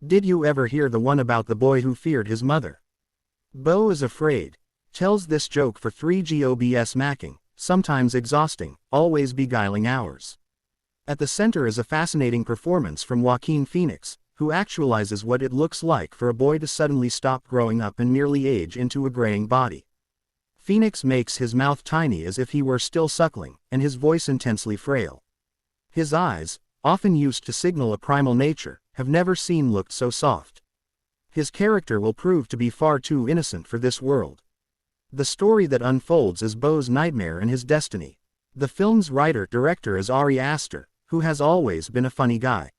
Did you ever hear the one about the boy who feared his mother? Beau is afraid. Tells this joke for 3 gobs macking, sometimes exhausting, always beguiling hours. At the center is a fascinating performance from Joaquin Phoenix, who actualizes what it looks like for a boy to suddenly stop growing up and merely age into a graying body. Phoenix makes his mouth tiny as if he were still suckling, and his voice intensely frail. His eyes, often used to signal a primal nature, have never seen looked so soft. His character will prove to be far too innocent for this world. The story that unfolds is Beau's nightmare and his destiny. The film's writer-director is Ari Aster, who has always been a funny guy.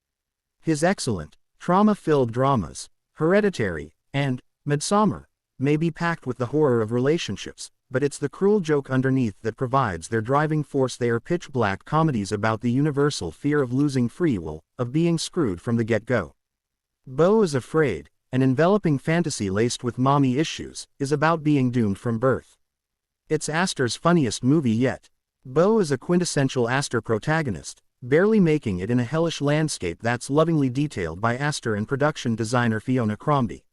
His excellent, trauma-filled dramas, Hereditary, and Midsommar, may be packed with the horror of relationships, but it's the cruel joke underneath that provides their driving force. They are pitch-black comedies about the universal fear of losing free will, of being screwed from the get-go. Beau is Afraid, an enveloping fantasy laced with mommy issues, is about being doomed from birth. It's Aster's funniest movie yet. Beau is a quintessential Aster protagonist, barely making it in a hellish landscape that's lovingly detailed by Aster and production designer Fiona Crombie.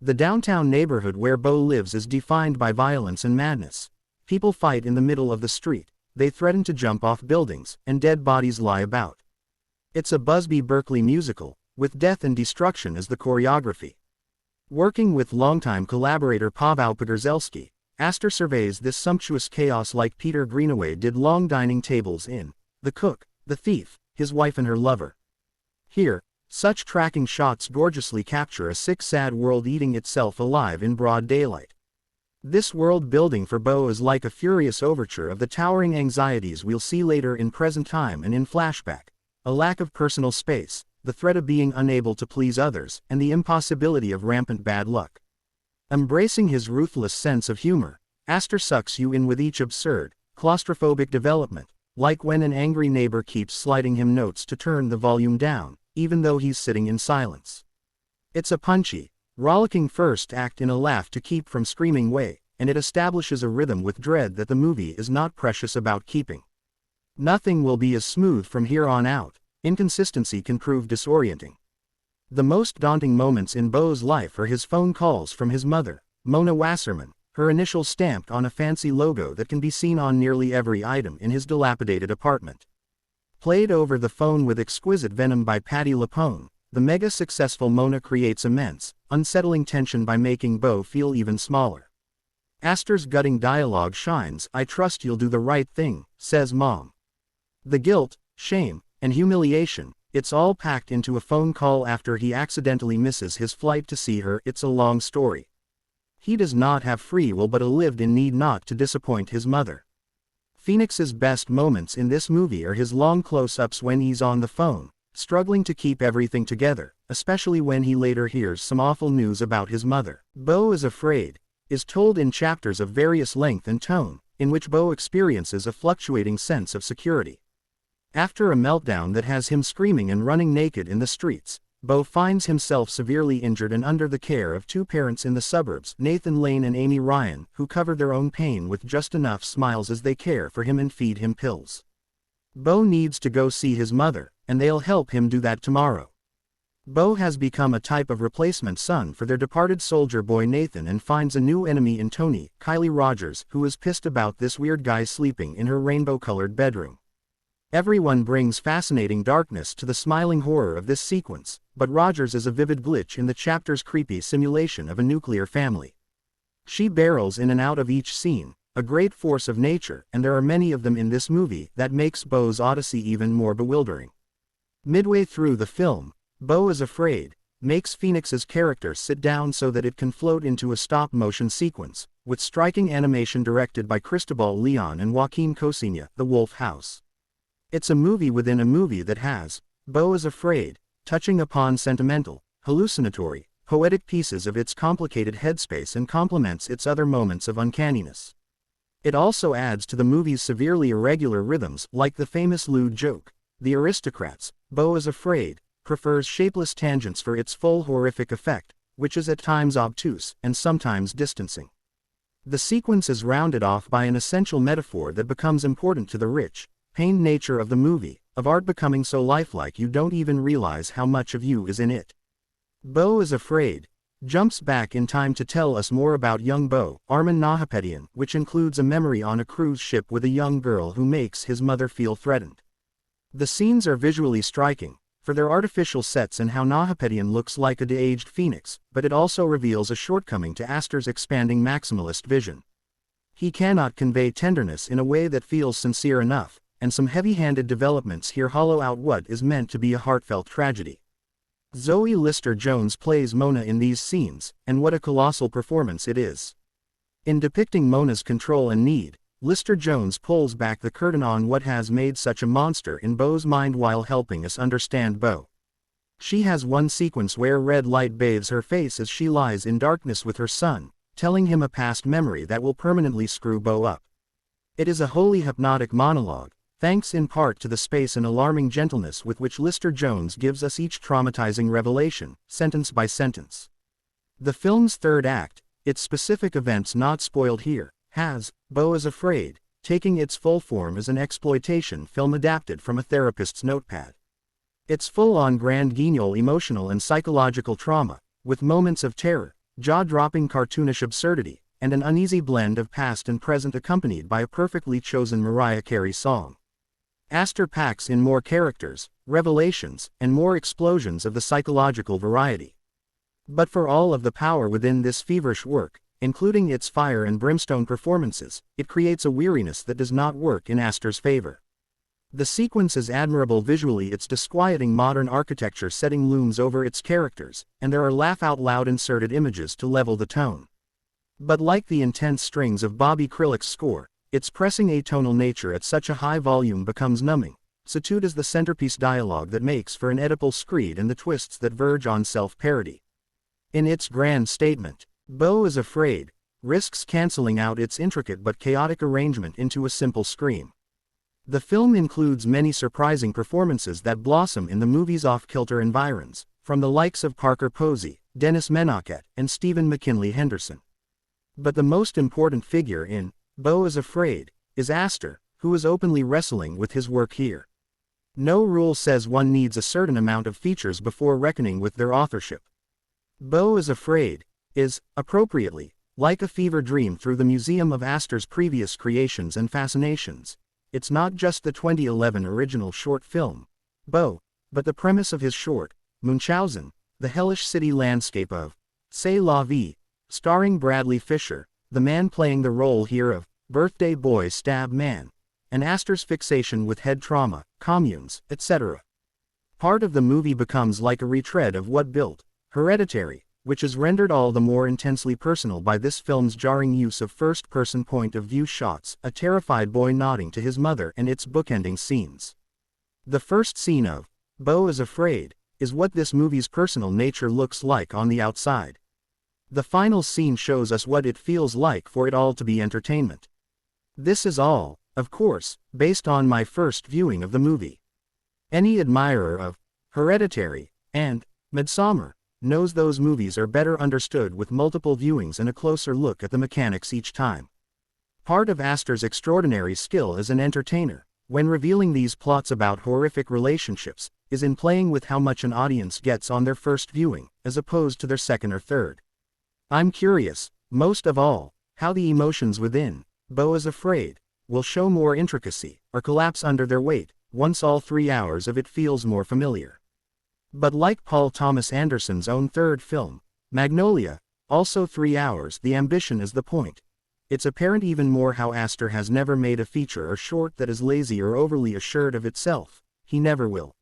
The downtown neighborhood where Beau lives is defined by violence and madness. People fight in the middle of the street, they threaten to jump off buildings, and dead bodies lie about. It's a Busby Berkeley musical, with death and destruction as the choreography. Working with longtime collaborator Paweł Pogorzelski, Aster surveys this sumptuous chaos like Peter Greenaway did long dining tables in The Cook, The Thief, His Wife and Her Lover. Here, such tracking shots gorgeously capture a sick, sad world eating itself alive in broad daylight. This world building for Beau is like a furious overture of the towering anxieties we'll see later in present time and in flashback. A lack of personal space, the threat of being unable to please others, and the impossibility of rampant bad luck. Embracing his ruthless sense of humor, Aster sucks you in with each absurd, claustrophobic development, like when an angry neighbor keeps sliding him notes to turn the volume down, even though he's sitting in silence. It's a punchy, rollicking first act in a laugh to keep from screaming way, and it establishes a rhythm with dread that the movie is not precious about keeping. Nothing will be as smooth from here on out. Inconsistency can prove disorienting. The most daunting moments in Beau's life are his phone calls from his mother, Mona Wasserman, her initials stamped on a fancy logo that can be seen on nearly every item in his dilapidated apartment. Played over the phone with exquisite venom by Patti LuPone, the mega-successful Mona creates immense, unsettling tension by making Beau feel even smaller. Aster's gutting dialogue shines. "I trust you'll do the right thing," says Mom. The guilt, shame, and humiliation, it's all packed into a phone call after he accidentally misses his flight to see her. It's a long story. He does not have free will but a lived-in need not to disappoint his mother. Phoenix's best moments in this movie are his long close-ups when he's on the phone, struggling to keep everything together, especially when he later hears some awful news about his mother. Beau is Afraid is told in chapters of various length and tone, in which Beau experiences a fluctuating sense of security. After a meltdown that has him screaming and running naked in the streets, Beau finds himself severely injured and under the care of two parents in the suburbs, Nathan Lane and Amy Ryan, who cover their own pain with just enough smiles as they care for him and feed him pills. Beau needs to go see his mother, and they'll help him do that tomorrow. Beau has become a type of replacement son for their departed soldier boy Nathan and finds a new enemy in Tony, Kylie Rogers, who is pissed about this weird guy sleeping in her rainbow-colored bedroom. Everyone brings fascinating darkness to the smiling horror of this sequence, but Rogers is a vivid glitch in the chapter's creepy simulation of a nuclear family. She barrels in and out of each scene, a great force of nature, and there are many of them in this movie that makes Beau's odyssey even more bewildering. Midway through the film, Beau is Afraid makes Phoenix's character sit down so that it can float into a stop-motion sequence, with striking animation directed by Cristobal Leon and Joaquin Cosina, The Wolf House. It's a movie within a movie that has Beau is Afraid, touching upon sentimental, hallucinatory, poetic pieces of its complicated headspace and complements its other moments of uncanniness. It also adds to the movie's severely irregular rhythms, like the famous lewd joke, "The Aristocrats." Beau is Afraid prefers shapeless tangents for its full horrific effect, which is at times obtuse and sometimes distancing. The sequence is rounded off by an essential metaphor that becomes important to the rich, pained nature of the movie, of art becoming so lifelike you don't even realize how much of you is in it. Beau is afraid. Jumps back in time to tell us more about young Beau, Armin Nahapetian, which includes a memory on a cruise ship with a young girl who makes his mother feel threatened. The scenes are visually striking, for their artificial sets and how Nahapetian looks like a de-aged phoenix, but it also reveals a shortcoming to Astor's expanding maximalist vision. He cannot convey tenderness in a way that feels sincere enough, and some heavy-handed developments here hollow out what is meant to be a heartfelt tragedy. Zoe Lister-Jones plays Mona in these scenes, and what a colossal performance it is. In depicting Mona's control and need, Lister-Jones pulls back the curtain on what has made such a monster in Beau's mind while helping us understand Beau. She has one sequence where red light bathes her face as she lies in darkness with her son, telling him a past memory that will permanently screw Beau up. It is a wholly hypnotic monologue, thanks in part to the space and alarming gentleness with which Lister-Jones gives us each traumatizing revelation, sentence by sentence. The film's third act, its specific events not spoiled here, has Beau is Afraid, taking its full form as an exploitation film adapted from a therapist's notepad. It's full-on grand guignol emotional and psychological trauma, with moments of terror, jaw-dropping cartoonish absurdity, and an uneasy blend of past and present accompanied by a perfectly chosen Mariah Carey song. Astor packs in more characters, revelations, and more explosions of the psychological variety. But for all of the power within this feverish work, including its fire and brimstone performances, it creates a weariness that does not work in Astor's favor. The sequence is admirable visually, its disquieting modern architecture setting looms over its characters, and there are laugh-out-loud inserted images to level the tone. But like the intense strings of Bobby Krullick's score, its pressing atonal nature at such a high volume becomes numbing, so too does the centerpiece dialogue that makes for an Oedipal screed and the twists that verge on self-parody. In its grand statement, Beau is Afraid risks canceling out its intricate but chaotic arrangement into a simple scream. The film includes many surprising performances that blossom in the movie's off-kilter environs, from the likes of Parker Posey, Dennis Menochet, and Stephen McKinley Henderson. But the most important figure in Beau is Afraid is Astor, who is openly wrestling with his work here. No rule says one needs a certain amount of features before reckoning with their authorship. Beau is Afraid is, appropriately, like a fever dream through the museum of Astor's previous creations and fascinations. It's not just the 2011 original short film, Beau, but the premise of his short, Munchausen, the hellish city landscape of C'est la vie, starring Bradley Fisher, the man playing the role here of birthday boy stab man, and Astor's fixation with head trauma, communes, etc. Part of the movie becomes like a retread of what built Hereditary, which is rendered all the more intensely personal by this film's jarring use of first-person point-of-view shots, a terrified boy nodding to his mother, and its bookending scenes. The first scene of Beau is Afraid is what this movie's personal nature looks like on the outside. The final scene shows us what it feels like for it all to be entertainment. This is all, of course, based on my first viewing of the movie. Any admirer of Hereditary and Midsommar knows those movies are better understood with multiple viewings and a closer look at the mechanics each time. Part of Astor's extraordinary skill as an entertainer, when revealing these plots about horrific relationships, is in playing with how much an audience gets on their first viewing, as opposed to their second or third. I'm curious, most of all, how the emotions within Beau is Afraid will show more intricacy, or collapse under their weight, once all 3 hours of it feels more familiar. But like Paul Thomas Anderson's own third film, Magnolia, also 3 hours, the ambition is the point. It's apparent even more how Astor has never made a feature or short that is lazy or overly assured of itself. He never will.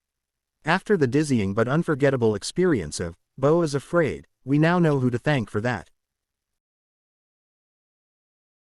After the dizzying but unforgettable experience of Beau is Afraid, we now know who to thank for that.